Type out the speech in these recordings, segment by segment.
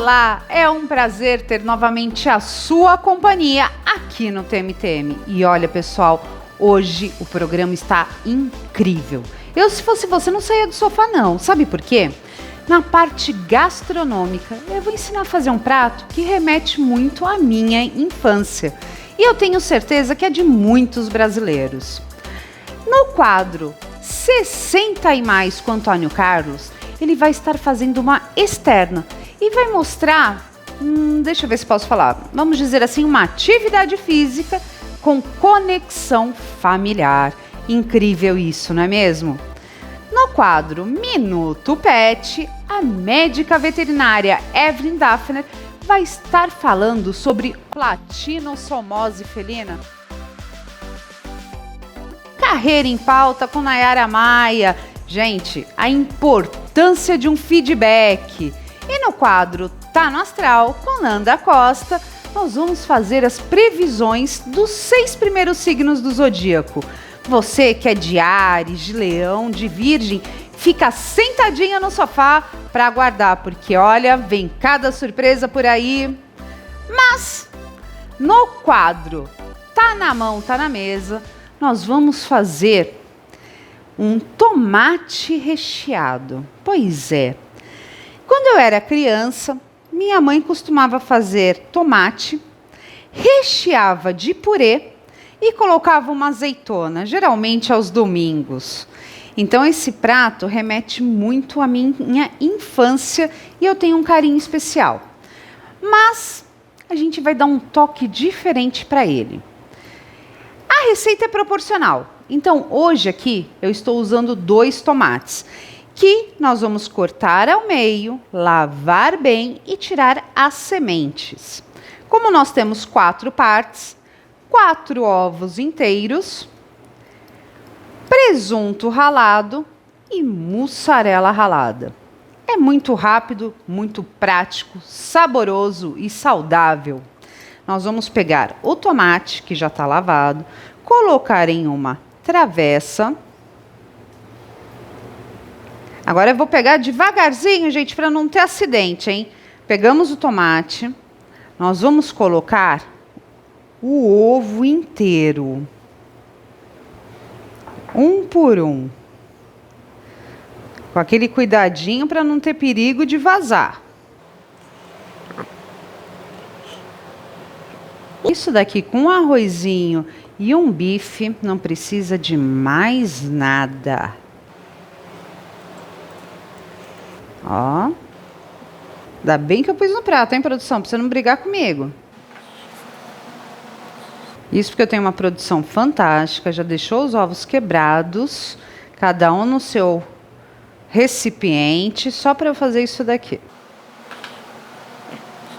Olá, é um prazer ter novamente a sua companhia aqui no TMTM. E olha, pessoal, hoje o programa está incrível. Eu, se fosse você, não saía do sofá não. Sabe por quê? Na parte gastronômica, eu vou ensinar a fazer um prato que remete muito à minha infância. E eu tenho certeza que é de muitos brasileiros. No quadro 60 e mais com Antônio Carlos, ele vai estar fazendo uma externa e vai mostrar, deixa eu ver se posso falar, vamos dizer assim, uma atividade física com conexão familiar. Incrível isso, não é mesmo? No quadro Minuto Pet, a médica veterinária Evelyn Daphner vai estar falando sobre platinossomose felina. Carreira em Pauta com Nayara Maia. Gente, a importância de um feedback. E no quadro Tá no Astral com Nanda Costa, nós vamos fazer as previsões dos 6 primeiros signos do zodíaco. Você que é de Áries, de Leão, de Virgem, fica sentadinha no sofá para aguardar, porque olha, vem cada surpresa por aí. Mas no quadro Tá na Mão, Tá na Mesa, nós vamos fazer um tomate recheado. Pois é, quando eu era criança, minha mãe costumava fazer tomate, recheava de purê e colocava uma azeitona, geralmente aos domingos. Então esse prato remete muito à minha infância e eu tenho um carinho especial. Mas a gente vai dar um toque diferente para ele. A receita é proporcional. Então hoje aqui eu estou usando 2 tomates, que nós vamos cortar ao meio, lavar bem e tirar as sementes. Como nós temos 4 partes, 4 ovos inteiros, presunto ralado e mussarela ralada. É muito rápido, muito prático, saboroso e saudável. Nós vamos pegar o tomate, que já está lavado, colocar em uma travessa. Agora eu vou pegar devagarzinho, gente, para não ter acidente, hein? Pegamos o tomate, nós vamos colocar o ovo inteiro, um por um, com aquele cuidadinho para não ter perigo de vazar. Isso daqui com um arrozinho e um bife, não precisa de mais nada. Ó, ainda bem que eu pus no prato, hein, produção, pra você não brigar comigo. Isso porque eu tenho uma produção fantástica, já deixou os ovos quebrados, cada um no seu recipiente, só para eu fazer isso daqui.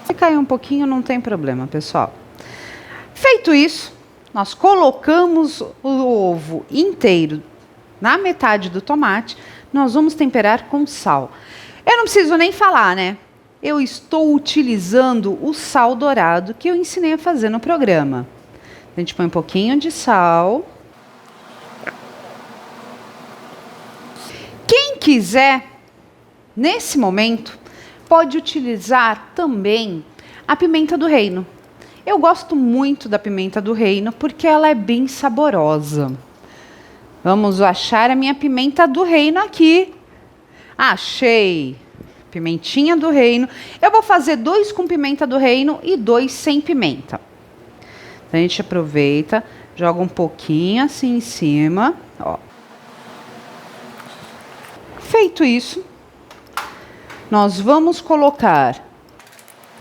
Se cair um pouquinho, não tem problema, pessoal. Feito isso, nós colocamos o ovo inteiro na metade do tomate, nós vamos temperar com sal. Eu não preciso nem falar, né? Eu estou utilizando o sal dourado que eu ensinei a fazer no programa. A gente põe um pouquinho de sal. Quem quiser, nesse momento, pode utilizar também a pimenta do reino. Eu gosto muito da pimenta do reino porque ela é bem saborosa. Vamos achar a minha pimenta do reino aqui. Achei! Pimentinha do reino. Eu vou fazer 2 com pimenta do reino e 2 sem pimenta. Então, a gente aproveita, joga um pouquinho assim em cima. Ó. Feito isso, nós vamos colocar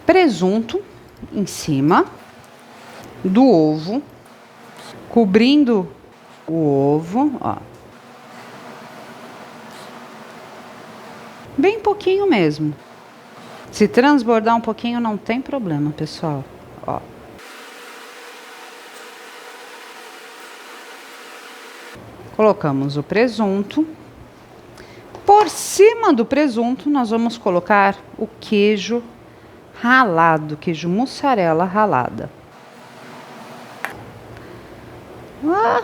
presunto em cima do ovo, cobrindo o ovo, ó. Bem pouquinho mesmo. Se transbordar um pouquinho, não tem problema, pessoal. Ó. Colocamos o presunto. Por cima do presunto, nós vamos colocar o queijo ralado, queijo mussarela ralada. Ah,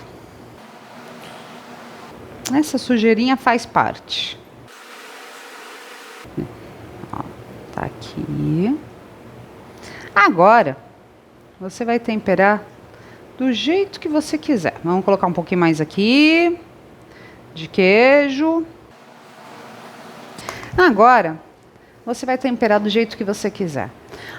essa sujeirinha faz parte. Tá aqui. Agora, você vai temperar do jeito que você quiser. Vamos colocar um pouquinho mais aqui de queijo. Agora, você vai temperar do jeito que você quiser.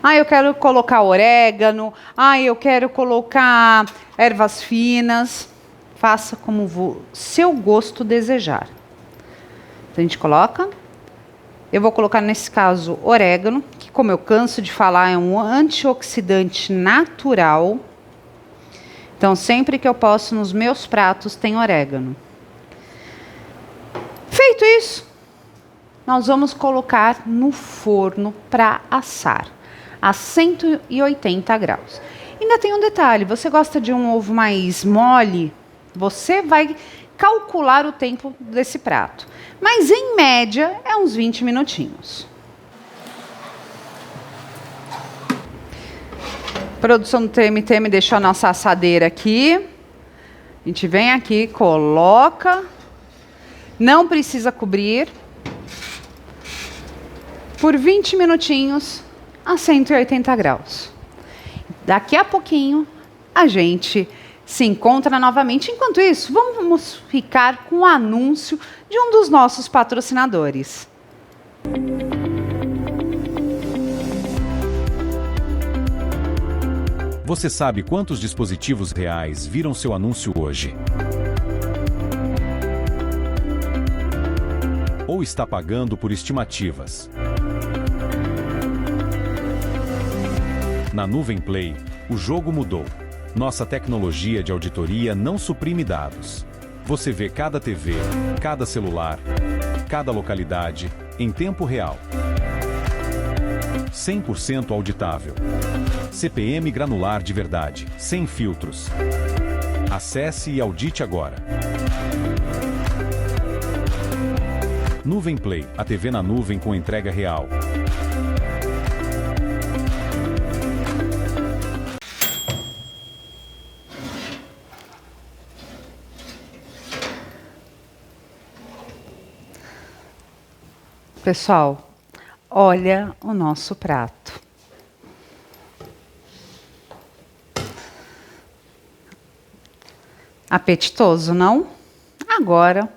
Ah, eu quero colocar orégano. Ah, eu quero colocar ervas finas. Faça como o seu gosto desejar. Então, a gente coloca. Eu vou colocar, nesse caso, orégano, que, como eu canso de falar, é um antioxidante natural. Então, sempre que eu posso, nos meus pratos, tem orégano. Feito isso, nós vamos colocar no forno para assar, a 180 graus. Ainda tem um detalhe, você gosta de um ovo mais mole? Você vai calcular o tempo desse prato. Mas, em média, é uns 20 minutinhos. A produção do TMT deixou a nossa assadeira aqui. A gente vem aqui, coloca. Não precisa cobrir. Por 20 minutinhos a 180 graus. Daqui a pouquinho a gente se encontra novamente. Enquanto isso, vamos ficar com o anúncio de um dos nossos patrocinadores. Você sabe quantos dispositivos reais viram seu anúncio hoje? Ou está pagando por estimativas? Na Nuvem Play, o jogo mudou. Nossa tecnologia de auditoria não suprime dados. Você vê cada TV, cada celular, cada localidade, em tempo real. 100% auditável. CPM granular de verdade, sem filtros. Acesse e audite agora. Nuvem Play, a TV na nuvem com entrega real. Pessoal, olha o nosso prato. Apetitoso, não? Agora,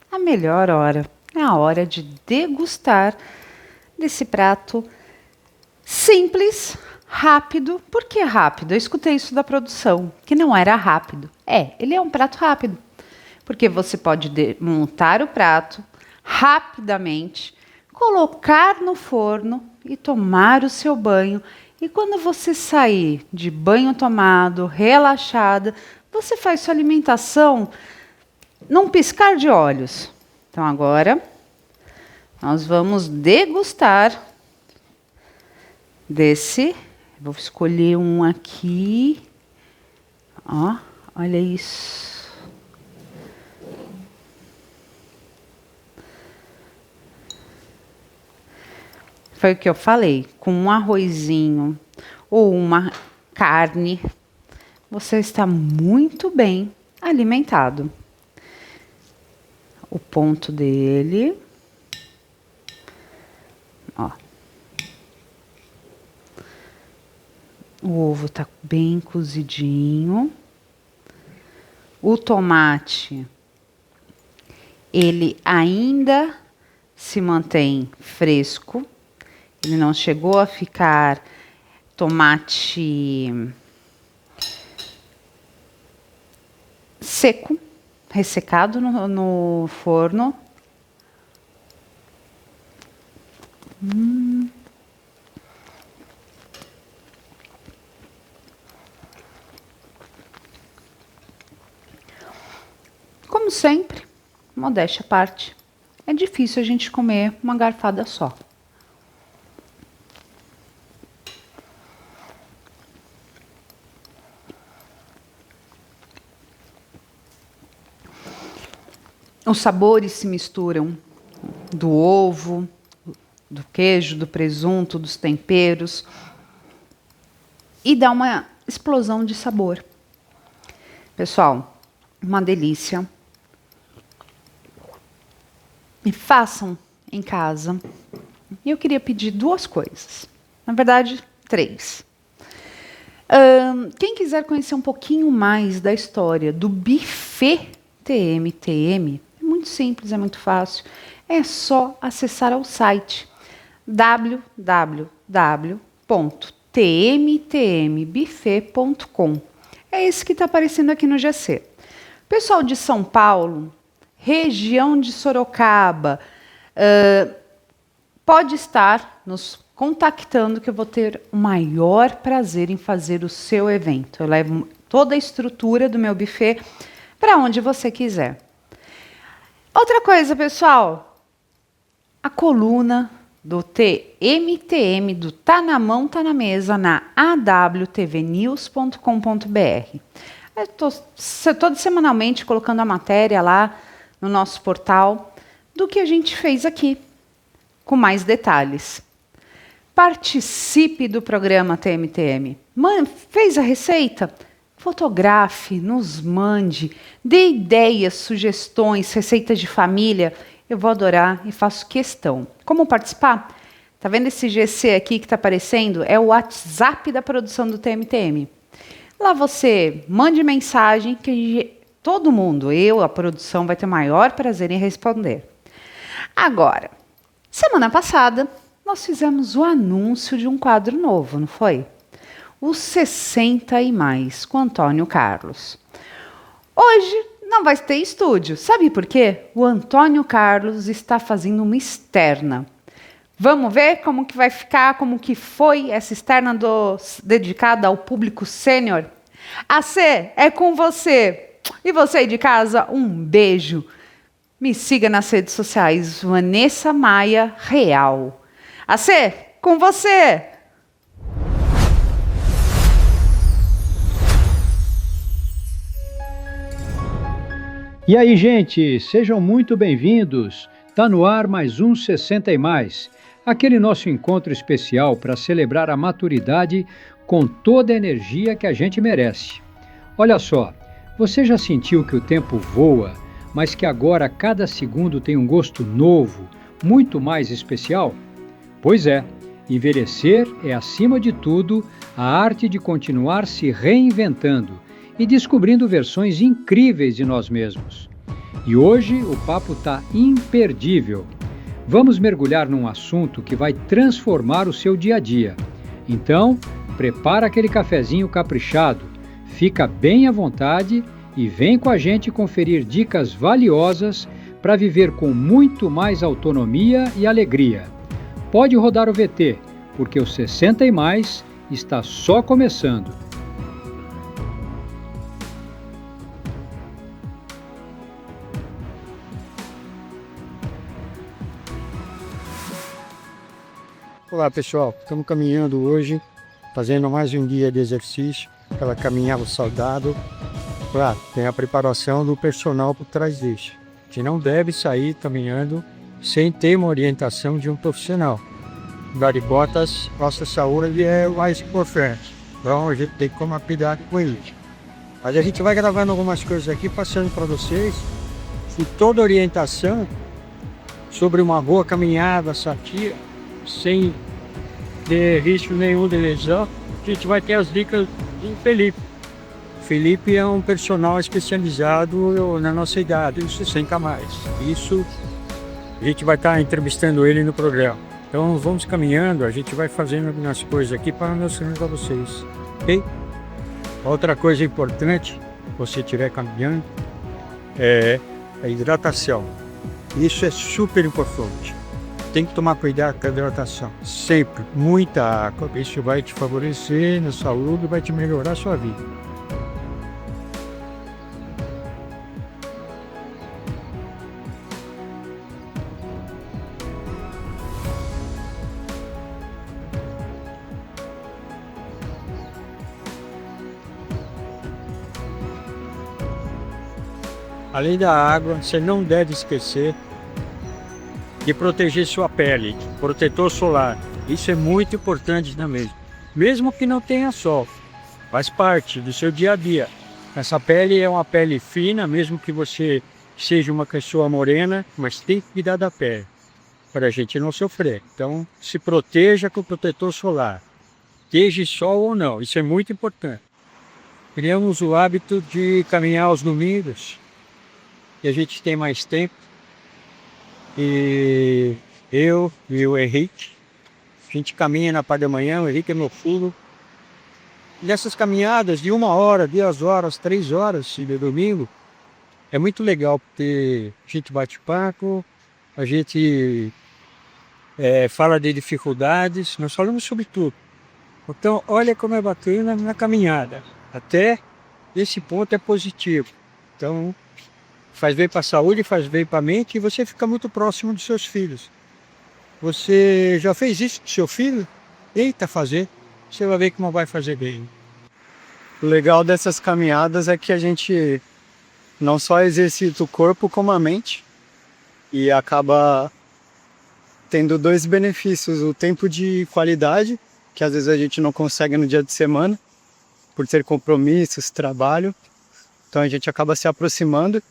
a melhor hora. É a hora de degustar desse prato simples, rápido. Por que rápido? Eu escutei isso da produção, que não era rápido. Ele é um prato rápido. Porque você pode montar o prato rapidamente, colocar no forno e tomar o seu banho. E quando você sair de banho tomado, relaxada, você faz sua alimentação num piscar de olhos. Então, agora, nós vamos degustar desse. Vou escolher um aqui. Ó, olha isso. Foi o que eu falei, com um arrozinho ou uma carne, você está muito bem alimentado. O ponto dele, ó. O ovo tá bem cozidinho. O tomate, ele ainda se mantém fresco. Ele não chegou a ficar tomate seco, ressecado no forno. Como sempre, modéstia à parte, é difícil a gente comer uma garfada só. Os sabores se misturam do ovo, do queijo, do presunto, dos temperos e dá uma explosão de sabor. Pessoal, uma delícia. E façam em casa. e eu queria pedir 2 coisas. Na verdade, 3. Quem quiser conhecer um pouquinho mais da história do buffet TMTM, é muito simples, é muito fácil. É só acessar o site www.tmtmbuffet.com. É esse que está aparecendo aqui no GC. Pessoal de São Paulo, região de Sorocaba, pode estar nos contactando que eu vou ter o maior prazer em fazer o seu evento. Eu levo toda a estrutura do meu buffet para onde você quiser. Outra coisa, pessoal, a coluna do TMTM, do Tá na Mão, Tá na Mesa, na awtvnews.com.br. Eu estou todo semanalmente colocando a matéria lá no nosso portal do que a gente fez aqui, com mais detalhes. Participe do programa TMTM. Fez a receita? Fotografe, nos mande, dê ideias, sugestões, receitas de família. Eu vou adorar e faço questão. Como participar? Tá vendo esse GC aqui que está aparecendo? É o WhatsApp da produção do TMTM. Lá você mande mensagem que todo mundo, a produção, vai ter o maior prazer em responder. Agora, semana passada, nós fizemos o anúncio de um quadro novo, não foi? Os 60 e mais, com Antônio Carlos. Hoje não vai ter estúdio. Sabe por quê? O Antônio Carlos está fazendo uma externa. Vamos ver como que vai ficar, como que foi essa externa dedicada ao público sênior? AC, é com você. E você aí de casa, um beijo. Me siga nas redes sociais, Vanessa Maia Real. AC, com você! E aí, gente, sejam muito bem-vindos. Tá no ar mais um 60 e mais, aquele nosso encontro especial para celebrar a maturidade com toda a energia que a gente merece. Olha só, você já sentiu que o tempo voa, mas que agora cada segundo tem um gosto novo, muito mais especial? Pois é, envelhecer é, acima de tudo, a arte de continuar se reinventando e descobrindo versões incríveis de nós mesmos. E hoje o papo está imperdível. Vamos mergulhar num assunto que vai transformar o seu dia a dia. Então, prepara aquele cafezinho caprichado, fica bem à vontade e vem com a gente conferir dicas valiosas para viver com muito mais autonomia e alegria. Pode rodar o VT, porque o 60 e mais está só começando. Olá pessoal, estamos caminhando hoje, fazendo mais um dia de exercício, aquela caminhada saudável. Claro, tem a preparação do personal por trás disso. A gente não deve sair caminhando sem ter uma orientação de um profissional. Garibotas, nossa saúde é o mais importante, então a gente tem que tomar cuidado com isso. Mas a gente vai gravando algumas coisas aqui, passando para vocês, e toda orientação sobre uma boa caminhada sadia, sem ter risco nenhum de lesão. A gente vai ter as dicas do Felipe. Felipe é um personal especializado na nossa idade, os 60 mais. Isso a gente vai estar entrevistando ele no programa. Então vamos caminhando, a gente vai fazendo algumas coisas aqui para mostrar para vocês, ok? Outra coisa importante, se você estiver caminhando, é a hidratação. Isso é super importante. Tem que tomar cuidado com a hidratação, sempre, muita água. Isso vai te favorecer na saúde, vai te melhorar a sua vida. Além da água, você não deve esquecer de proteger sua pele, protetor solar. Isso é muito importante também. Mesmo que não tenha sol, faz parte do seu dia a dia. Essa pele é uma pele fina, mesmo que você seja uma pessoa morena, mas tem que cuidar da pele. para a gente não sofrer. Então, se proteja com protetor solar. Esteja sol ou não, isso é muito importante. Criamos o hábito de caminhar aos domingos, e a gente tem mais tempo. E eu e o Henrique, a gente caminha na parte da manhã, o Henrique é meu filho. Nessas caminhadas de 1 hora, 2 horas, 3 horas de domingo, é muito legal, porque a gente bate papo, a gente fala de dificuldades, nós falamos sobre tudo. Então, olha como é bacana na caminhada. Até esse ponto é positivo. Então, faz bem para a saúde, faz bem para a mente e você fica muito próximo dos seus filhos. Você já fez isso com seu filho? Eita, fazer. Você vai ver como vai fazer bem. O legal dessas caminhadas é que a gente não só exercita o corpo como a mente e acaba tendo 2 benefícios. O tempo de qualidade, que às vezes a gente não consegue no dia de semana, por ter compromissos, trabalho. Então a gente acaba se aproximando,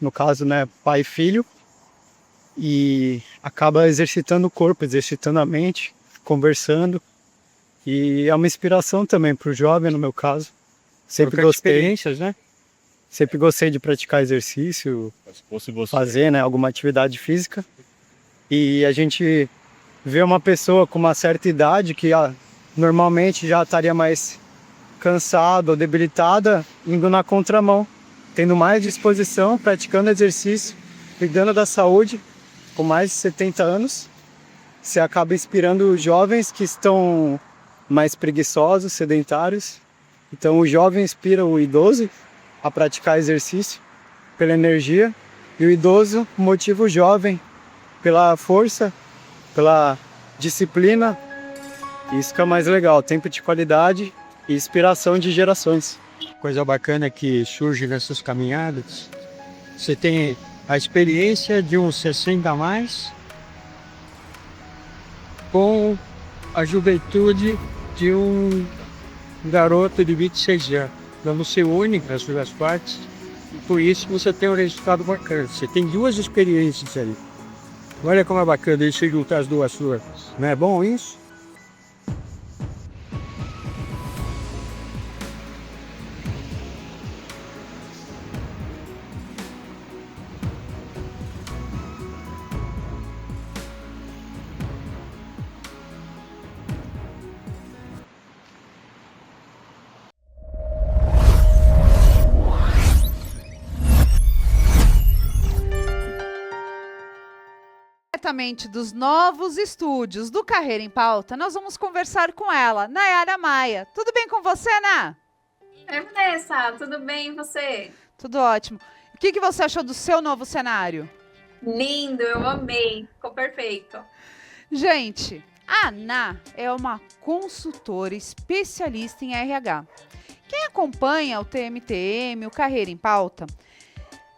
no caso, né, pai e filho, e acaba exercitando o corpo, exercitando a mente, conversando. E é uma inspiração também para o jovem, no meu caso. Sempre gostei, experiências, né? sempre gostei de praticar exercício, fazer, né, alguma atividade física. E a gente vê uma pessoa com uma certa idade que normalmente já estaria mais cansada ou debilitada, indo na contramão, tendo mais disposição, praticando exercício, cuidando da saúde, com mais de 70 anos. Você acaba inspirando os jovens que estão mais preguiçosos, sedentários. Então o jovem inspira o idoso a praticar exercício pela energia, e o idoso motiva o jovem pela força, pela disciplina. Isso que é o mais legal, tempo de qualidade e inspiração de gerações. Coisa bacana que surge nessas caminhadas, você tem a experiência de uns 60 a mais com a juventude de um garoto de 26 anos. Então você une as 2 partes e por isso você tem um resultado bacana. Você tem 2 experiências ali. Olha como é bacana isso, juntar as 2 coisas. Não é bom isso? Diretamente dos novos estúdios do Carreira em Pauta, nós vamos conversar com ela, Nayara Maia. Tudo bem com você, Ana? Oi, Vanessa, tudo bem e você? Tudo ótimo. O que você achou do seu novo cenário? Lindo, eu amei, ficou perfeito. Gente, a Ana é uma consultora especialista em RH. Quem acompanha o TMTM, o Carreira em Pauta,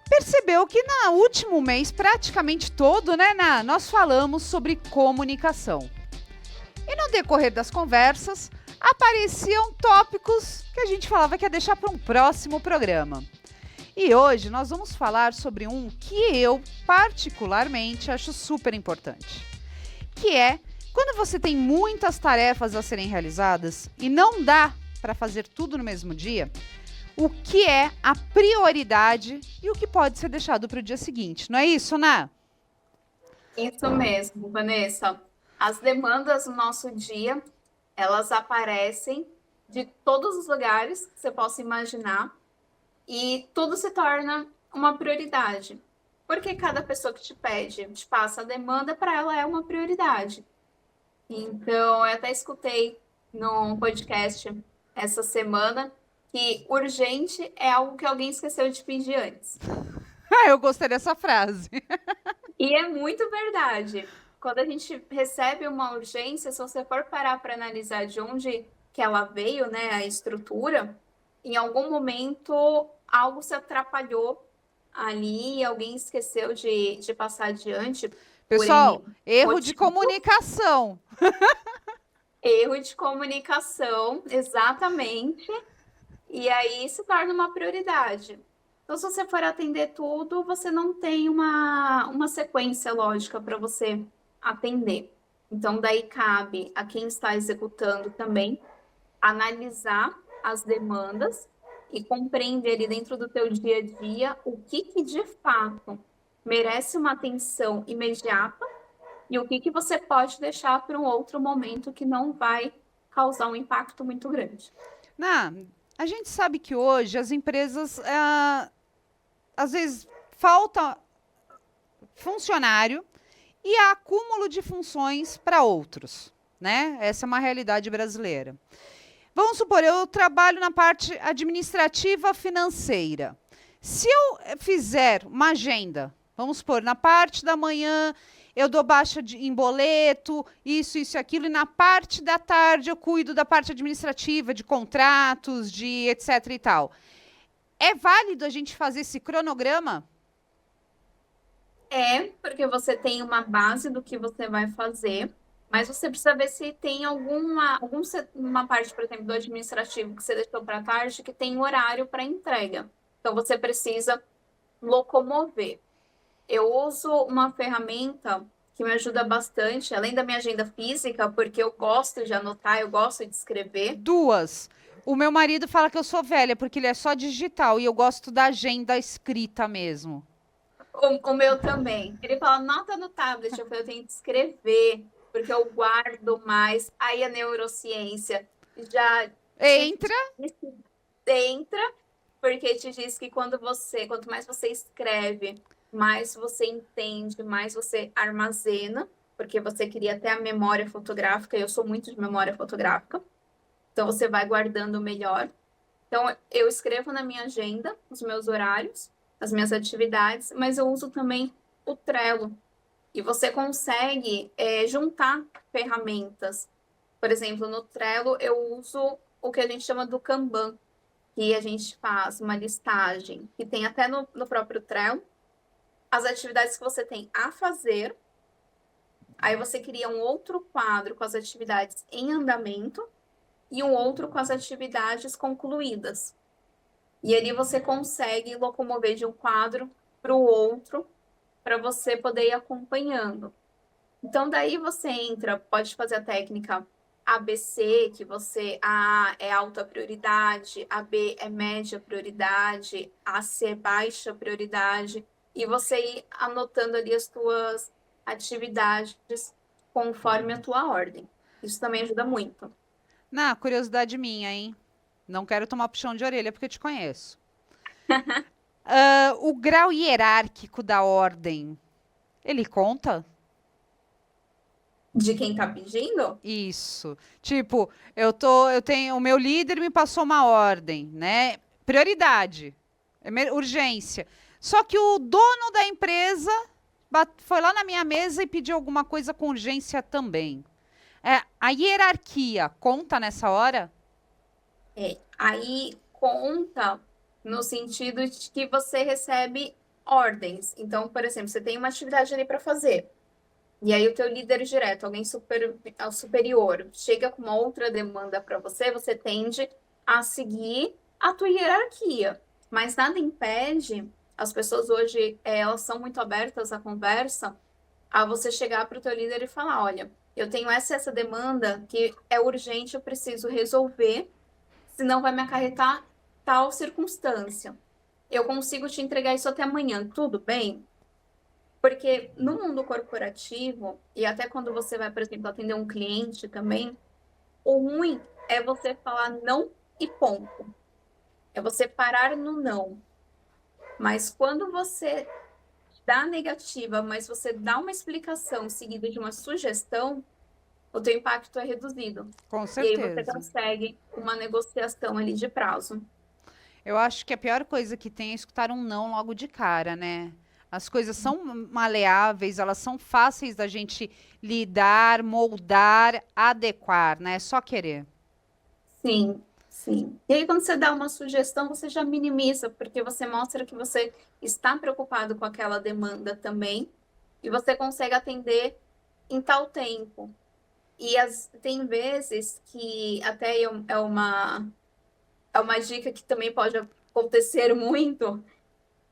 percebeu que no último mês, praticamente todo, né, nós falamos sobre comunicação. E no decorrer das conversas, apareciam tópicos que a gente falava que ia deixar para um próximo programa. E hoje nós vamos falar sobre um que eu, particularmente, acho super importante. Que é, quando você tem muitas tarefas a serem realizadas e não dá para fazer tudo no mesmo dia, o que é a prioridade e o que pode ser deixado para o dia seguinte. Não é isso, Ná? Isso mesmo, Vanessa. As demandas do nosso dia, elas aparecem de todos os lugares que você possa imaginar e tudo se torna uma prioridade. Porque cada pessoa que te passa a demanda, para ela é uma prioridade. Então, eu até escutei num podcast essa semana que urgente é algo que alguém esqueceu de pedir antes. Eu gostei dessa frase. E é muito verdade. Quando a gente recebe uma urgência, se você for parar para analisar de onde que ela veio, né, a estrutura, em algum momento algo se atrapalhou ali, alguém esqueceu de passar adiante. Pessoal, erro de comunicação. Erro de comunicação, exatamente. E aí se torna uma prioridade. Então, se você for atender tudo, você não tem uma sequência lógica para você atender. Então, daí cabe a quem está executando também analisar as demandas e compreender ali dentro do teu dia a dia o que de fato merece uma atenção imediata e o que você pode deixar para um outro momento que não vai causar um impacto muito grande. A gente sabe que hoje as empresas, às vezes, falta funcionário e há acúmulo de funções para outros, né? Essa é uma realidade brasileira. Vamos supor, eu trabalho na parte administrativa financeira. Se eu fizer uma agenda, vamos supor, na parte da manhã eu dou baixa em boleto, isso e aquilo, e na parte da tarde eu cuido da parte administrativa, de contratos, de etc e tal. É válido a gente fazer esse cronograma? Porque você tem uma base do que você vai fazer, mas você precisa ver se tem uma parte, por exemplo, do administrativo que você deixou para tarde que tem horário para entrega. Então, você precisa locomover. Eu uso uma ferramenta que me ajuda bastante, além da minha agenda física, porque eu gosto de anotar, eu gosto de escrever. Duas. O meu marido fala que eu sou velha, porque ele é só digital, e eu gosto da agenda escrita mesmo. O meu também. Ele fala, anota no tablet. Eu falei, eu tenho que escrever, porque eu guardo mais. Aí a neurociência já entra, porque te diz que quanto mais você escreve, mais você entende, mais você armazena, porque você cria até a memória fotográfica. Eu sou muito de memória fotográfica. Então você vai guardando melhor. Então eu escrevo na minha agenda os meus horários, as minhas atividades, mas eu uso também o Trello. E você consegue juntar ferramentas. Por exemplo, no Trello eu uso o que a gente chama do Kanban, que a gente faz uma listagem, que tem até no próprio Trello, as atividades que você tem a fazer. Aí você cria um outro quadro com as atividades em andamento e um outro com as atividades concluídas. E ali você consegue locomover de um quadro para o outro, para você poder ir acompanhando. Então, daí você pode fazer a técnica ABC, que A é alta prioridade, AB é média prioridade, AC é baixa prioridade, e você ir anotando ali as tuas atividades conforme a tua ordem. Isso também ajuda muito. Curiosidade minha, hein? Não quero tomar puxão de orelha porque eu te conheço. O grau hierárquico da ordem, ele conta? De quem tá pedindo? Isso. Tipo, o meu líder me passou uma ordem, né? Prioridade, urgência. Só que o dono da empresa foi lá na minha mesa e pediu alguma coisa com urgência também. A hierarquia conta nessa hora? Aí conta no sentido de que você recebe ordens. Então, por exemplo, você tem uma atividade ali para fazer. E aí o teu líder direto, alguém superior, chega com uma outra demanda para você, você tende a seguir a tua hierarquia. Mas nada impede, as pessoas hoje, elas são muito abertas à conversa, a você chegar para o teu líder e falar, olha, eu tenho essa demanda que é urgente, eu preciso resolver, senão vai me acarretar tal circunstância. Eu consigo te entregar isso até amanhã, tudo bem? Porque no mundo corporativo, e até quando você vai, por exemplo, atender um cliente também, o ruim é você falar não e ponto. É você parar no não. Mas quando você dá negativa, mas você dá uma explicação seguida de uma sugestão, o teu impacto é reduzido. Com certeza. E aí você consegue uma negociação ali de prazo. Eu acho que a pior coisa que tem é escutar um não logo de cara, né? As coisas são maleáveis, elas são fáceis da gente lidar, moldar, adequar, né? É só querer. Sim, sim. E aí, quando você dá uma sugestão, você já minimiza, porque você mostra que você está preocupado com aquela demanda também, e você consegue atender em tal tempo. E tem vezes que até é uma dica que também pode acontecer muito,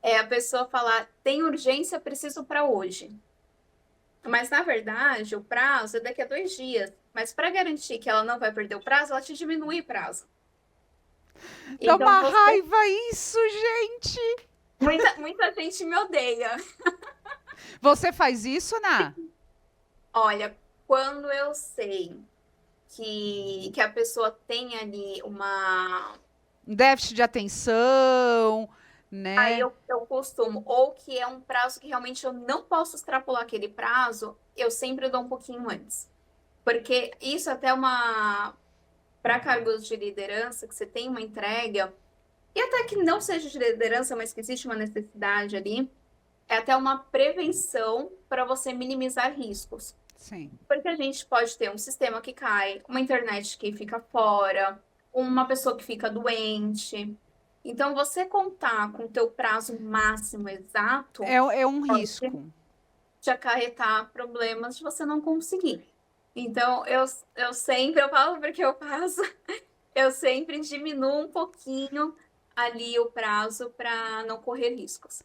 é a pessoa falar, tem urgência, preciso para hoje. Mas, na verdade, o prazo é daqui a 2 dias. Mas para garantir que ela não vai perder o prazo, ela te diminui o prazo. Dá Então, uma raiva isso, gente! muita gente me odeia. Você faz isso, Ná? Olha, quando eu sei que a pessoa tem ali uma... Déficit de atenção, né? Aí eu costumo, ou que é um prazo que realmente eu não posso extrapolar aquele prazo, eu sempre dou um pouquinho antes. Porque isso até para cargos de liderança, que você tem uma entrega, e até que não seja de liderança, mas que existe uma necessidade ali, é até uma prevenção para você minimizar riscos. Sim. Porque a gente pode ter um sistema que cai, uma internet que fica fora, uma pessoa que fica doente. Então, você contar com o teu prazo máximo exato É um pode risco. te acarretar problemas de você não conseguir. Então, eu falo porque eu faço, eu sempre diminuo um pouquinho ali o prazo para não correr riscos.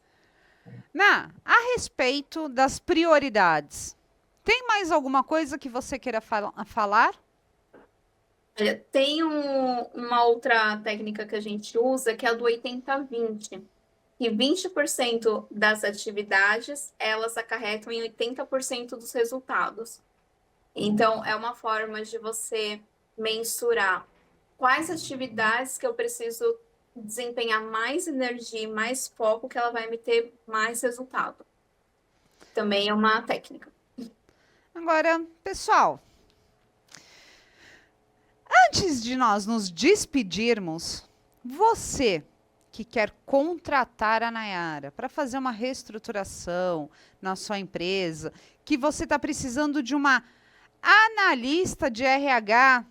Ná, a respeito das prioridades, tem mais alguma coisa que você queira falar? Olha, tem uma outra técnica que a gente usa, que é a do 80-20. E 20% das atividades, elas acarretam em 80% dos resultados. Então, é uma forma de você mensurar quais atividades que eu preciso desempenhar mais energia e mais foco, que ela vai me ter mais resultado. Também é uma técnica. Agora, pessoal, antes de nós nos despedirmos, você que quer contratar a Nayara para fazer uma reestruturação na sua empresa, que você está precisando de uma analista de RH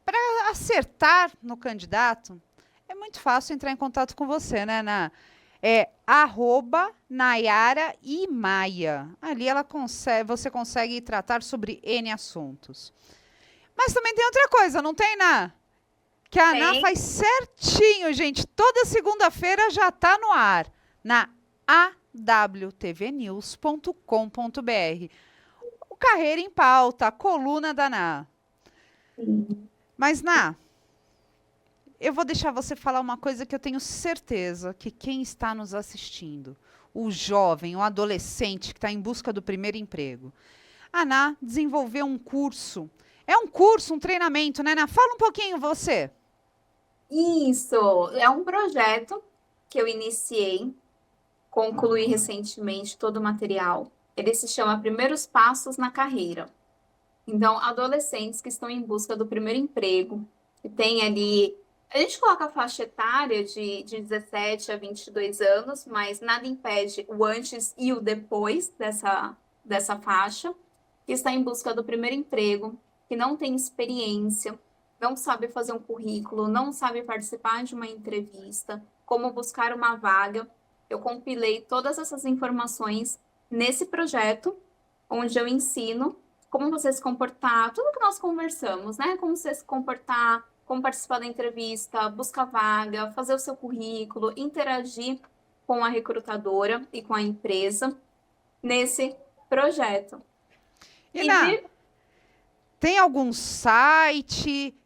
para acertar no candidato, é muito fácil entrar em contato com você, né, Ná? É @NayaraImaia. Ali você consegue tratar sobre N assuntos. Mas também tem outra coisa, não tem, Ná? Que a Ná faz certinho, gente. Toda segunda-feira já está no ar, na awtvnews.com.br. O Carreira em Pauta, a coluna da Ná. Mas, Ná, eu vou deixar você falar uma coisa que eu tenho certeza que quem está nos assistindo, o jovem, o adolescente que está em busca do primeiro emprego, a Ná desenvolveu um curso. É um curso, um treinamento, né, Ná? Fala um pouquinho você. Isso, é um projeto que eu iniciei, concluí recentemente todo o material. Ele se chama Primeiros Passos na Carreira. Então, adolescentes que estão em busca do primeiro emprego, que tem ali... A gente coloca a faixa etária de 17 a 22 anos, mas nada impede o antes e o depois dessa faixa, que está em busca do primeiro emprego, que não tem experiência, não sabe fazer um currículo, não sabe participar de uma entrevista, como buscar uma vaga. Eu compilei todas essas informações nesse projeto, onde eu ensino como você se comportar, tudo que nós conversamos, né? Como você se comportar, como participar da entrevista, buscar vaga, fazer o seu currículo, interagir com a recrutadora e com a empresa nesse projeto. E Ná, tem algum site?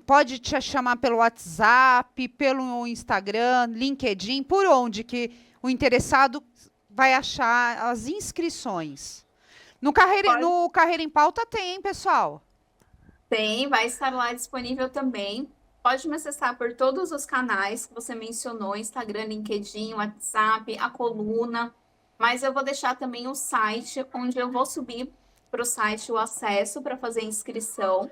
Pode te chamar pelo WhatsApp, pelo Instagram, LinkedIn, por onde que o interessado vai achar as inscrições? No Carreira em Pauta tem, pessoal? Tem, vai estar lá disponível também. Pode me acessar por todos os canais que você mencionou, Instagram, LinkedIn, WhatsApp, a coluna. Mas eu vou deixar também o site, onde eu vou subir para o site o acesso para fazer a inscrição.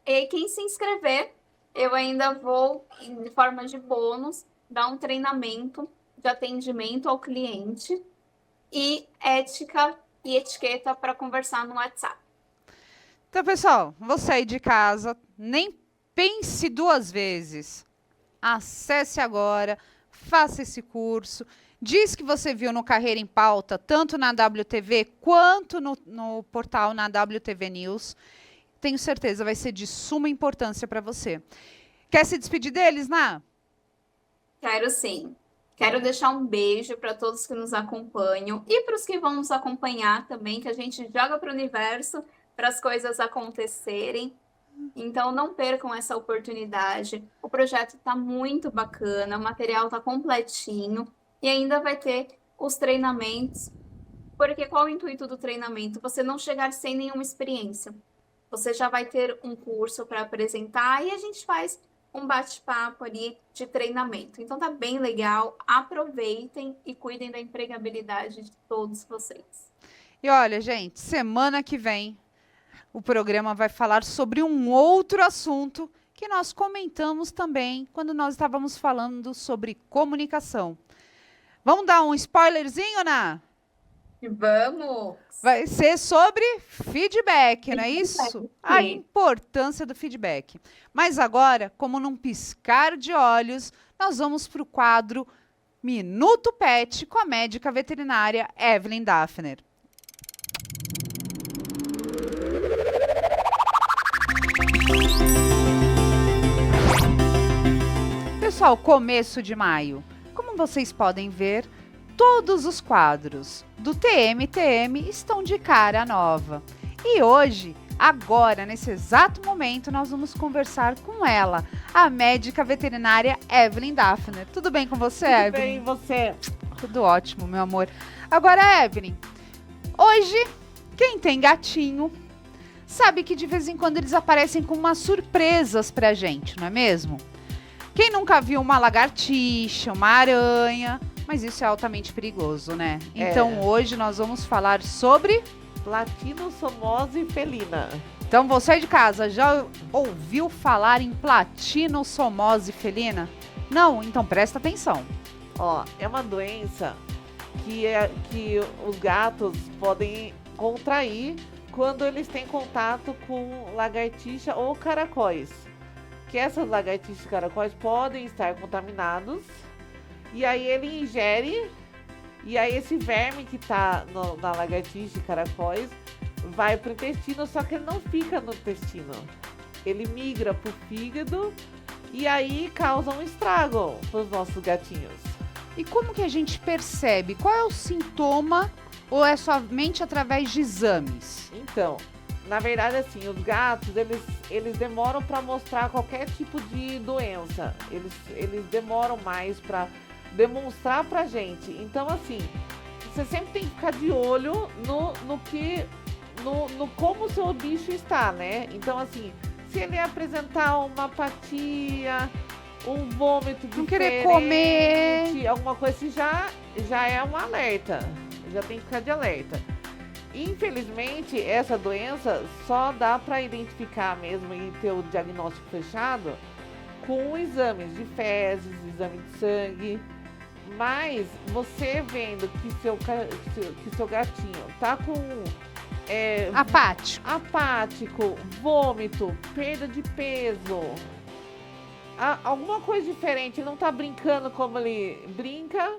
E quem se inscrever, eu ainda vou, em forma de bônus, dar um treinamento de atendimento ao cliente e ética e etiqueta para conversar no WhatsApp. Então, pessoal, você aí de casa, nem pense 2 vezes. Acesse agora, faça esse curso. Diz que você viu no Carreira em Pauta, tanto na WTV quanto no portal na WTV News. Tenho certeza, vai ser de suma importância para você. Quer se despedir deles, Ná? Quero sim. Quero deixar um beijo para todos que nos acompanham e para os que vão nos acompanhar também, que a gente joga para o universo para as coisas acontecerem. Então, não percam essa oportunidade. O projeto está muito bacana, o material está completinho e ainda vai ter os treinamentos. Porque qual o intuito do treinamento? Você não chegar sem nenhuma experiência. Você já vai ter um curso para apresentar e a gente faz um bate-papo ali de treinamento. Então tá bem legal, aproveitem e cuidem da empregabilidade de todos vocês. E olha, gente, semana que vem o programa vai falar sobre um outro assunto que nós comentamos também quando nós estávamos falando sobre comunicação. Vamos dar um spoilerzinho, Ná? Vamos! Vai ser sobre feedback, não é isso? A importância do feedback. Mas agora, como num piscar de olhos, nós vamos para o quadro Minuto Pet com a médica veterinária Evelyn Daphner. Pessoal, começo de maio. Como vocês podem ver, todos os quadros do TM estão de cara nova. E hoje, agora, nesse exato momento, nós vamos conversar com ela, a médica veterinária Evelyn Daphner. Tudo bem com você, Evelyn? Tudo bem, e você? Tudo ótimo, meu amor. Agora, Evelyn, hoje, quem tem gatinho sabe que de vez em quando eles aparecem com umas surpresas pra gente, não é mesmo? Quem nunca viu uma lagartixa, uma aranha... Mas isso é altamente perigoso, né? Então, hoje nós vamos falar sobre... Platinosomose felina. Então, você de casa já ouviu falar em platinosomose felina? Não? Então, presta atenção. Ó, é uma doença que os gatos podem contrair quando eles têm contato com lagartixa ou caracóis. Que essas lagartixas e caracóis podem estar contaminados. E aí ele ingere, e aí esse verme que tá na lagartixa e caracóis vai pro intestino, só que ele não fica no intestino. Ele migra pro fígado e aí causa um estrago pros nossos gatinhos. E como que a gente percebe? Qual é o sintoma ou é somente através de exames? Então, na verdade assim, os gatos, eles demoram para mostrar qualquer tipo de doença. Eles demoram mais para demonstrar pra gente. Então, assim, você sempre tem que ficar de olho no como o seu bicho está, né? Então, assim, se ele apresentar uma apatia, um vômito diferente, não querer comer, alguma coisa assim, já é um alerta. Já tem que ficar de alerta. Infelizmente, essa doença só dá para identificar mesmo e ter o diagnóstico fechado com exames de fezes, exame de sangue. Mas você vendo que seu gatinho tá com apático, vômito, perda de peso, alguma coisa diferente, ele não tá brincando como ele brinca,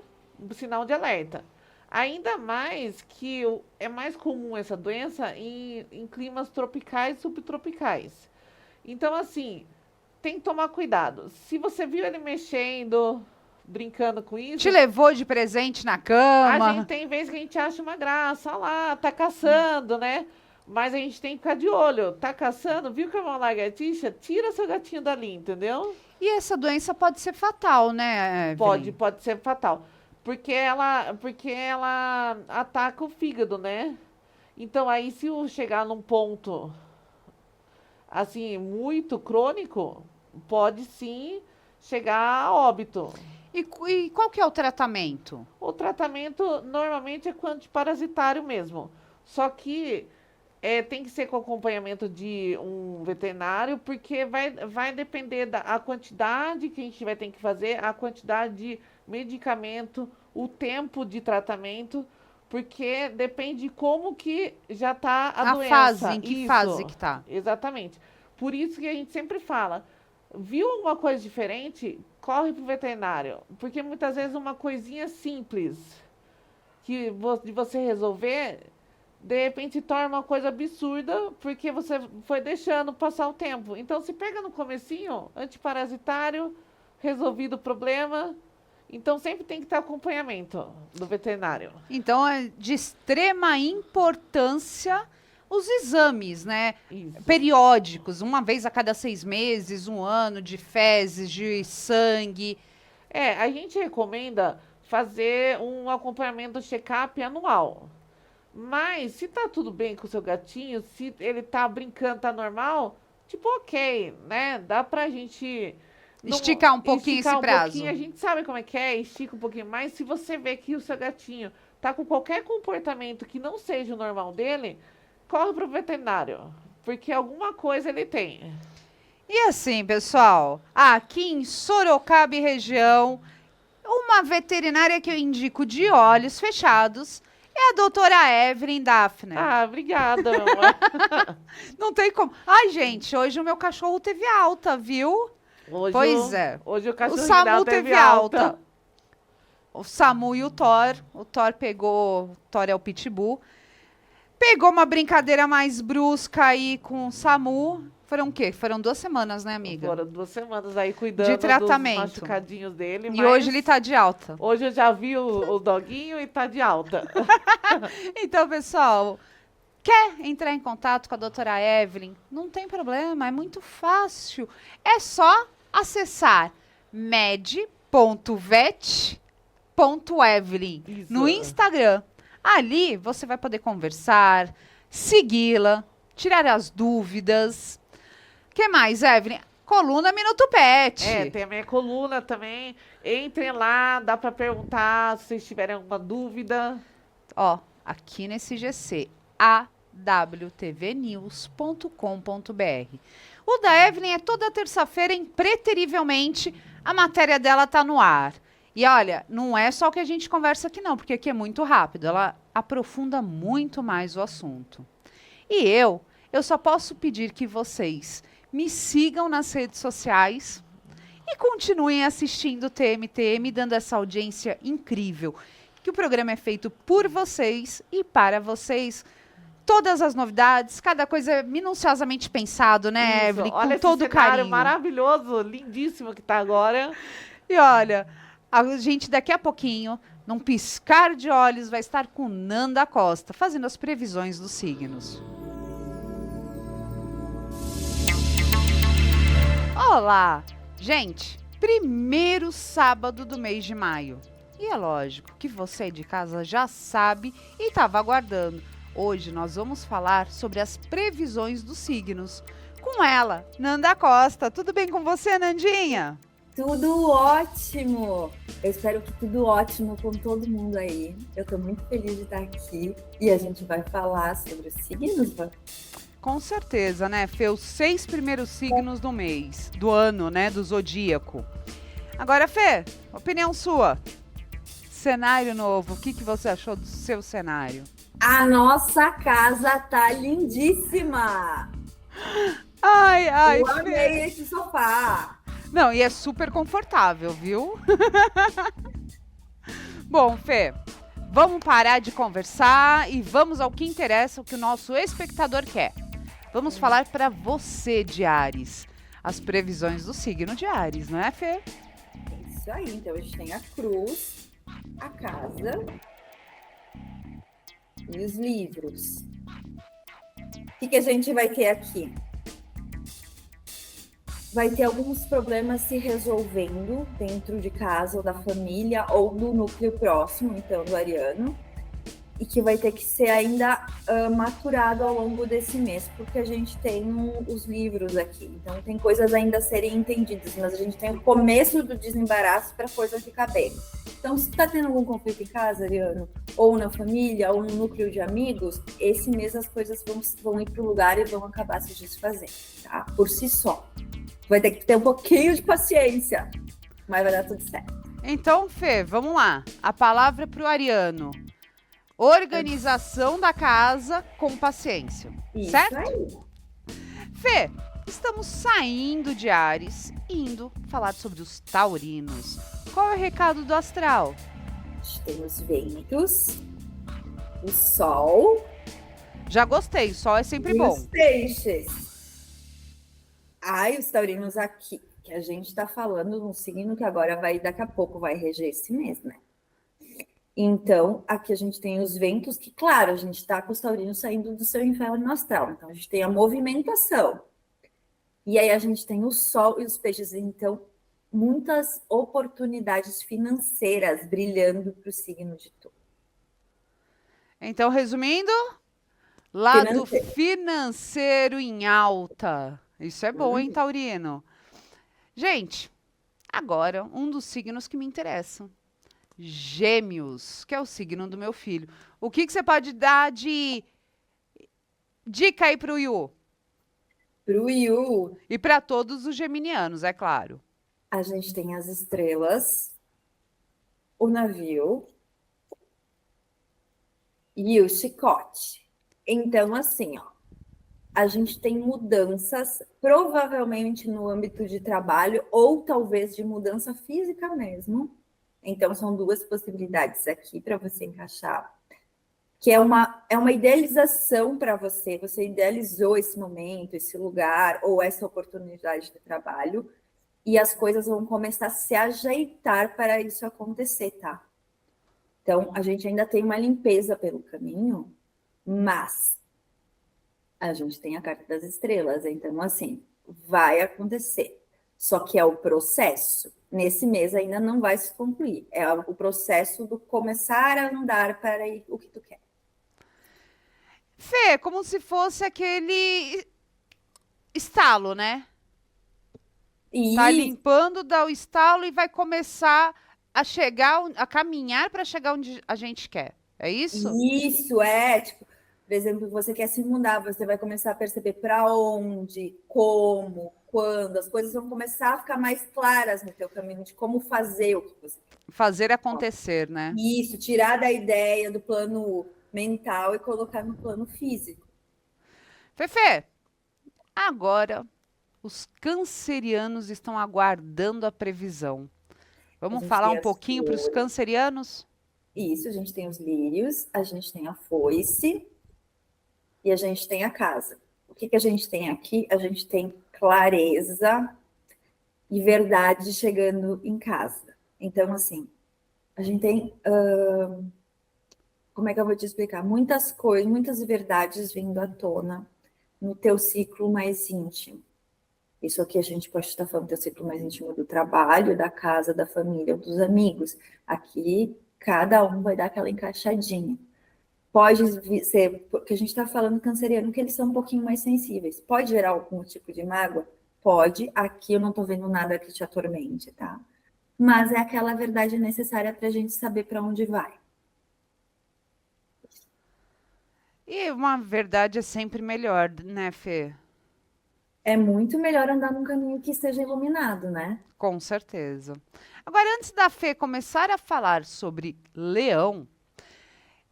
sinal de alerta. Ainda mais que é mais comum essa doença em climas tropicais e subtropicais. Então, assim, tem que tomar cuidado. Se você viu ele mexendo, brincando com isso... Te levou de presente na cama. A gente tem vezes que a gente acha uma graça, olha lá, tá caçando, né? Mas a gente tem que ficar de olho. Tá caçando, viu que é uma lagartixa? Tira seu gatinho dali, entendeu? E essa doença pode ser fatal, né, Evelyn? Pode ser fatal. Porque ela ataca o fígado, né? Então aí se chegar num ponto, assim, muito crônico, pode sim chegar a óbito. E qual que é o tratamento? O tratamento normalmente é antiparasitário mesmo. Só que tem que ser com acompanhamento de um veterinário, porque vai depender da quantidade que a gente vai ter que fazer, a quantidade de medicamento, o tempo de tratamento, porque depende de como que já está a doença. Em que fase que está. Exatamente. Por isso que a gente sempre fala, viu alguma coisa diferente, corre pro veterinário. Porque muitas vezes uma coisinha simples de você resolver, de repente torna uma coisa absurda, porque você foi deixando passar o tempo. Então, se pega no comecinho, antiparasitário, resolvido o problema, Então sempre tem que ter acompanhamento do veterinário. Então é de extrema importância os exames, né? Isso. Periódicos, uma vez a cada 6 meses, 1 ano, de fezes, de sangue. A gente recomenda fazer um acompanhamento check-up anual. Mas se tá tudo bem com o seu gatinho, se ele tá brincando, tá normal, tipo, ok, né? Dá pra gente Esticar um pouquinho esticar esse prazo. pouquinho, a gente sabe como é que é, estica um pouquinho mais. Se você vê que o seu gatinho tá com qualquer comportamento que não seja o normal dele, corre pro veterinário, porque alguma coisa ele tem. E assim, pessoal, aqui em Sorocaba e região, uma veterinária que eu indico de olhos fechados é a doutora Evelyn Daphne. Ah, obrigada, meu amor. Não tem como. Ai, gente, hoje o meu cachorro teve alta, viu? Hoje Pois é. Hoje o O cachorro Samu teve alta. O Samu e o Thor. O Thor é o Pitbull. Pegou uma brincadeira mais brusca aí com o Samu. Foram o quê? Foram 2 semanas, né, amiga? Foram 2 semanas aí cuidando De tratamento. dos machucadinhos dele. E mas hoje ele tá de alta. Hoje eu já vi o doguinho e tá de alta. Então, pessoal, quer entrar em contato com a doutora Evelyn? Não tem problema, é muito fácil. É só acessar med.vet.evelyn Isso. no Instagram. Ali você vai poder conversar, segui-la, tirar as dúvidas. O que mais, Evelyn? Coluna Minuto Pet. Tem a minha coluna também. Entrem lá, dá pra perguntar se vocês tiverem alguma dúvida. Ó, aqui nesse GC, awtvnews.com.br. O da Evelyn é toda terça-feira, impreterivelmente, a matéria dela tá no ar. E olha, não é só o que a gente conversa aqui não, porque aqui é muito rápido, ela aprofunda muito mais o assunto. E eu só posso pedir que vocês me sigam nas redes sociais e continuem assistindo o TMTM, dando essa audiência incrível, que o programa é feito por vocês e para vocês. Todas as novidades, cada coisa é minuciosamente pensado, né, Isso, Evelyn? olha Com esse todo cenário carinho. maravilhoso, lindíssimo que tá agora. E olha, a gente daqui a pouquinho, num piscar de olhos, vai estar com Nanda Costa, fazendo as previsões dos signos. Olá! Gente, primeiro sábado do mês de maio. E é lógico que você aí de casa já sabe e estava aguardando. Hoje nós vamos falar sobre as previsões dos signos. Com ela, Nanda Costa. Tudo bem com você, Nandinha? Tudo ótimo! Eu espero que tudo ótimo com todo mundo aí. Eu tô muito feliz de estar aqui e a gente vai falar sobre os signos. Com certeza, né, Fê? Os 6 primeiros signos do mês, do ano, né, do zodíaco. Agora, Fê, opinião sua. Cenário novo, o que você achou do seu cenário? A nossa casa tá lindíssima! Ai, Eu amei esse sofá! Não, e é super confortável, viu? Bom, Fê, vamos parar de conversar e vamos ao que interessa, o que o nosso espectador quer. Vamos falar para você de Áries, as previsões do signo de Áries, não é, Fê? Isso aí, então a gente tem a cruz, a casa e os livros. O que a gente vai ter aqui? Vai ter alguns problemas se resolvendo dentro de casa ou da família ou do núcleo próximo, então do ariano, e que vai ter que ser ainda maturado ao longo desse mês, porque a gente tem os livros aqui, então tem coisas ainda a serem entendidas, mas a gente tem o começo do desembaraço para a coisa ficar bem. Então, se está tendo algum conflito em casa, ariano, ou na família, ou no núcleo de amigos, esse mês as coisas vão ir para o lugar e vão acabar se desfazendo, tá? Por si só. Vai ter que ter um pouquinho de paciência, mas vai dar tudo certo. Então, Fê, vamos lá. A palavra para o ariano. Organização da casa com paciência. Isso certo? aí. Fê, estamos saindo de Áries e indo falar sobre os taurinos. Qual é o recado do astral? A gente tem os ventos, o sol Já gostei, sol é sempre e bom. os peixes. Ai, os taurinos aqui. que a gente está falando de um signo que agora daqui a pouco vai reger esse mês, né? Então, aqui a gente tem os ventos, que, claro, a gente está com os taurinos saindo do seu inferno astral. Então, a gente tem a movimentação. E aí a gente tem o sol e os peixes. Então, muitas oportunidades financeiras brilhando para o signo de Touro. Então, resumindo, lado financeiro em alta. Isso é bom, hein, Taurino? Gente, agora um dos signos que me interessam. Gêmeos, que é o signo do meu filho. O que você pode dar de dica aí pro Yu? Pro Yu, E para todos os geminianos, é claro. a gente tem as estrelas, o navio e o chicote. Então, assim, ó, a gente tem mudanças, provavelmente no âmbito de trabalho, ou talvez de mudança física mesmo. Então, são duas possibilidades aqui para você encaixar. Que é uma idealização para você. Você idealizou esse momento, esse lugar, ou essa oportunidade de trabalho, e as coisas vão começar a se ajeitar para isso acontecer, tá? Então, a gente ainda tem uma limpeza pelo caminho, mas a gente tem a carta das estrelas. Então, assim, vai acontecer. Só que é o processo. Nesse mês ainda não vai se concluir. É o processo do começar a andar para o que tu quer. Fê, como se fosse aquele estalo, né? Tá limpando, dá o estalo e vai começar a chegar, a caminhar para chegar onde a gente quer. É isso? Isso, é. Tipo, por exemplo, você quer se mudar, você vai começar a perceber para onde, como, quando. As coisas vão começar a ficar mais claras no teu caminho de como fazer o que você quer. Fazer acontecer, né? Isso, tirar da ideia do plano mental e colocar no plano físico. Fefe, agora os cancerianos estão aguardando a previsão. Vamos falar um pouquinho para os cancerianos? Isso, a gente tem os lírios, a gente tem a foice e a gente tem a casa. O que a gente tem aqui? A gente tem clareza e verdade chegando em casa. Então, assim, a gente tem... como é que eu vou te explicar? Muitas coisas, muitas verdades vindo à tona no teu ciclo mais íntimo. Isso aqui a gente pode estar falando do teu ciclo mais íntimo do trabalho, da casa, da família, dos amigos. Aqui, cada um vai dar aquela encaixadinha. Pode ser, porque a gente está falando canceriano, que eles são um pouquinho mais sensíveis. Pode gerar algum tipo de mágoa? Pode. Aqui eu não estou vendo nada que te atormente, tá? Mas é aquela verdade necessária para a gente saber para onde vai. E uma verdade é sempre melhor, né, Fê? É muito melhor andar num caminho que esteja iluminado, né? Com certeza. Agora, antes da Fê começar a falar sobre leão,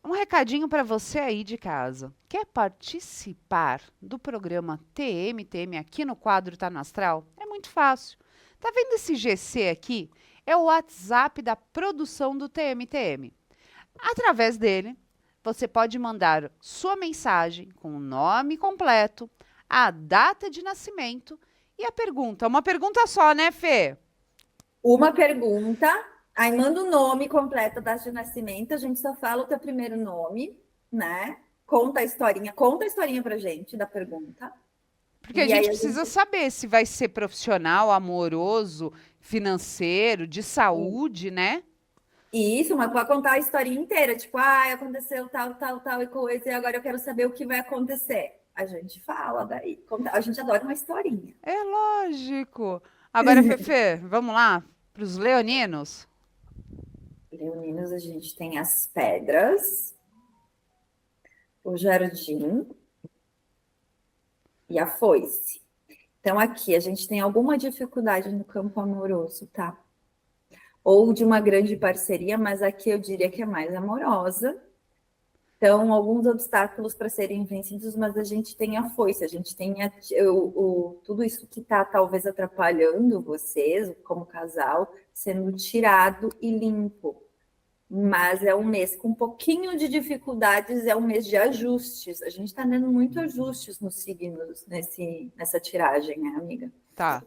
um recadinho para você aí de casa. Quer participar do programa TM aqui no quadro Tá no Astral? É muito fácil. Tá vendo esse GC aqui? É o WhatsApp da produção do TM. Através dele, você pode mandar sua mensagem com o nome completo, a data de nascimento e a pergunta. Uma pergunta só, né, Fê? Uma pergunta, aí manda o nome completo, a data de nascimento, a gente só fala o teu primeiro nome, né? Conta a historinha pra gente da pergunta. Porque a gente precisa saber se vai ser profissional, amoroso, financeiro, de saúde, né? Isso, mas pode contar a historinha inteira, tipo, aconteceu tal e coisa, e agora eu quero saber o que vai acontecer. A gente fala daí, a gente adora uma historinha. É lógico. Agora, Fefe, vamos lá para os leoninos? Leoninos, a gente tem as pedras, o jardim e a foice. Então, aqui a gente tem alguma dificuldade no campo amoroso, tá? Ou de uma grande parceria, mas aqui eu diria que é mais amorosa. Então, alguns obstáculos para serem vencidos, mas a gente tem a foice, a gente tem tudo isso que está talvez atrapalhando vocês, como casal, sendo tirado e limpo. Mas é um mês com um pouquinho de dificuldades, é um mês de ajustes. A gente está dando muito ajustes nos signos nessa tiragem, né, amiga? Tá.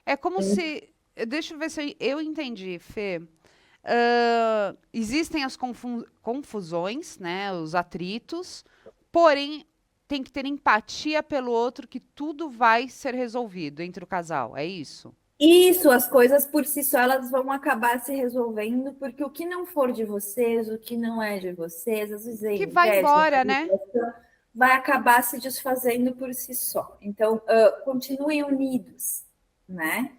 É como se... Deixa eu ver se eu entendi, Fê. Existem as confusões, né? Os atritos, porém tem que ter empatia pelo outro que tudo vai ser resolvido entre o casal, é isso? Isso, as coisas por si só elas vão acabar se resolvendo, porque o que não for de vocês, o que não é de vocês, às vezes é Que vai inveja, embora, né? vai acabar se desfazendo por si só. Então, continuem unidos, né?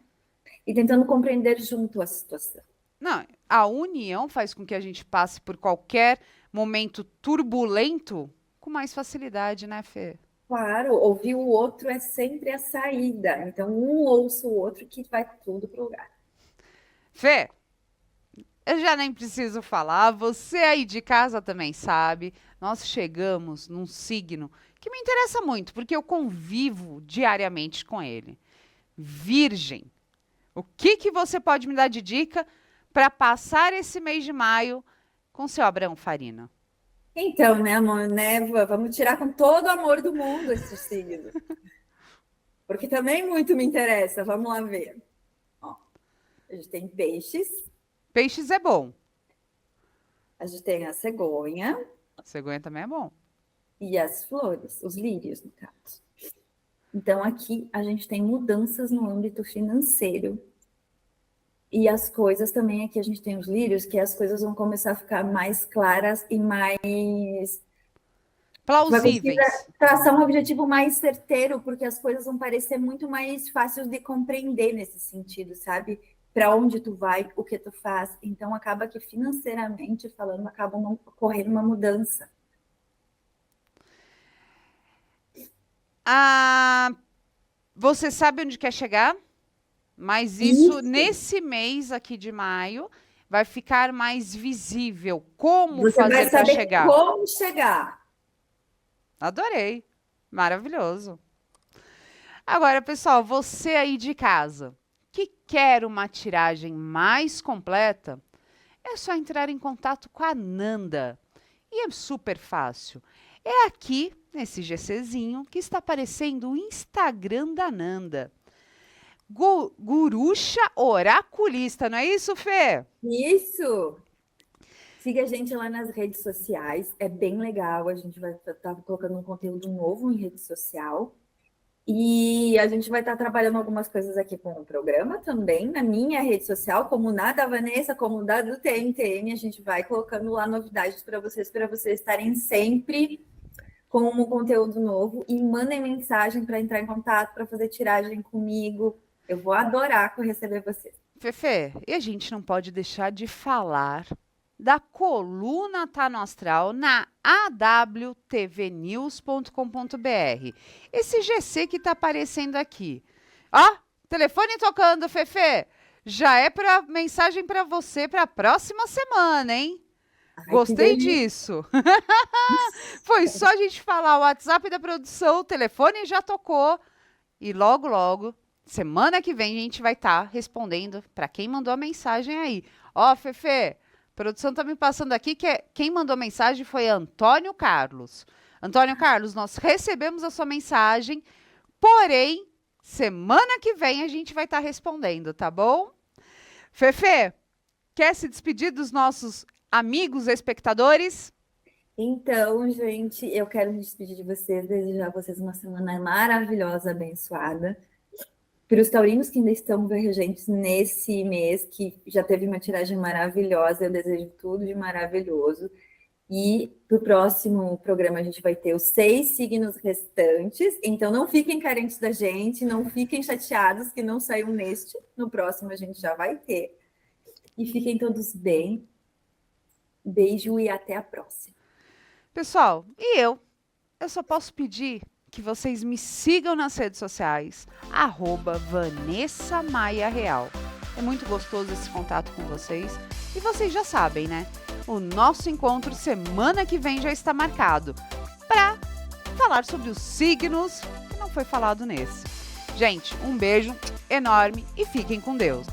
E tentando compreender junto a situação. Não, a união faz com que a gente passe por qualquer momento turbulento com mais facilidade, né, Fê? Claro, ouvir o outro é sempre a saída. Então, um ouça o outro que vai tudo pro lugar. Fê, eu já nem preciso falar, você aí de casa também sabe. Nós chegamos num signo que me interessa muito, porque eu convivo diariamente com ele. Virgem. O que você pode me dar de dica para passar esse mês de maio com seu Abraão Farina? Então, né, amor, né? Vamos tirar com todo o amor do mundo esse signo. Porque também muito me interessa. Vamos lá ver. Ó, a gente tem peixes. Peixes é bom. A gente tem a cegonha. Cegonha também é bom. E as flores, os lírios, no caso. Então, aqui a gente tem mudanças no âmbito financeiro. E as coisas também, aqui a gente tem os lírios, que as coisas vão começar a ficar mais claras e mais... Plausíveis. Traçar um objetivo mais certeiro, porque as coisas vão parecer muito mais fáceis de compreender nesse sentido, sabe? Para onde tu vai, o que tu faz. Então, acaba que financeiramente falando, acaba ocorrendo uma mudança. Você sabe onde quer chegar? Mas isso, nesse mês aqui de maio, vai ficar mais visível. Como você fazer para chegar? Como chegar. Adorei. Maravilhoso. Agora, pessoal, você aí de casa que quer uma tiragem mais completa, é só entrar em contato com a Nanda. E é super fácil. É aqui, nesse GCzinho, que está aparecendo o Instagram da Nanda. Guruxa Oraculista, não é isso, Fê? Isso! Siga a gente lá nas redes sociais, é bem legal, a gente vai estar colocando um conteúdo novo em rede social. E a gente vai estar trabalhando algumas coisas aqui com o programa também, na minha rede social, como na da Vanessa, como da do TNTN, a gente vai colocando lá novidades para vocês estarem sempre com um conteúdo novo. E mandem mensagem para entrar em contato, para fazer tiragem comigo. Eu vou adorar receber vocês. Fefe, e a gente não pode deixar de falar da coluna Tá no Astral na awtvnews.com.br. Esse GC que tá aparecendo aqui. Ó, telefone tocando, Fefe. Já é para mensagem para você para a próxima semana, hein? Ai, gostei disso. Foi só a gente falar o WhatsApp da produção, o telefone já tocou e logo, logo, semana que vem a gente vai estar respondendo para quem mandou a mensagem aí. Ó, Fefe, a produção tá me passando aqui que quem mandou a mensagem foi Antônio Carlos. Antônio Carlos, nós recebemos a sua mensagem, porém, semana que vem a gente vai estar respondendo, tá bom? Fefe, quer se despedir dos nossos amigos espectadores? Então, gente, eu quero me despedir de vocês, desejar a vocês uma semana maravilhosa, abençoada. Para os taurinos que ainda estão regentes nesse mês, que já teve uma tiragem maravilhosa, eu desejo tudo de maravilhoso. E para o próximo programa a gente vai ter os 6 signos restantes, então não fiquem carentes da gente, não fiquem chateados que não saiu neste, no próximo a gente já vai ter. E fiquem todos bem. Beijo e até a próxima. Pessoal, e eu só posso pedir que vocês me sigam nas redes sociais, @Vanessa Maia Real. É muito gostoso esse contato com vocês. E vocês já sabem, né? O nosso encontro semana que vem já está marcado para falar sobre os signos que não foi falado nesse. Gente, um beijo enorme e fiquem com Deus.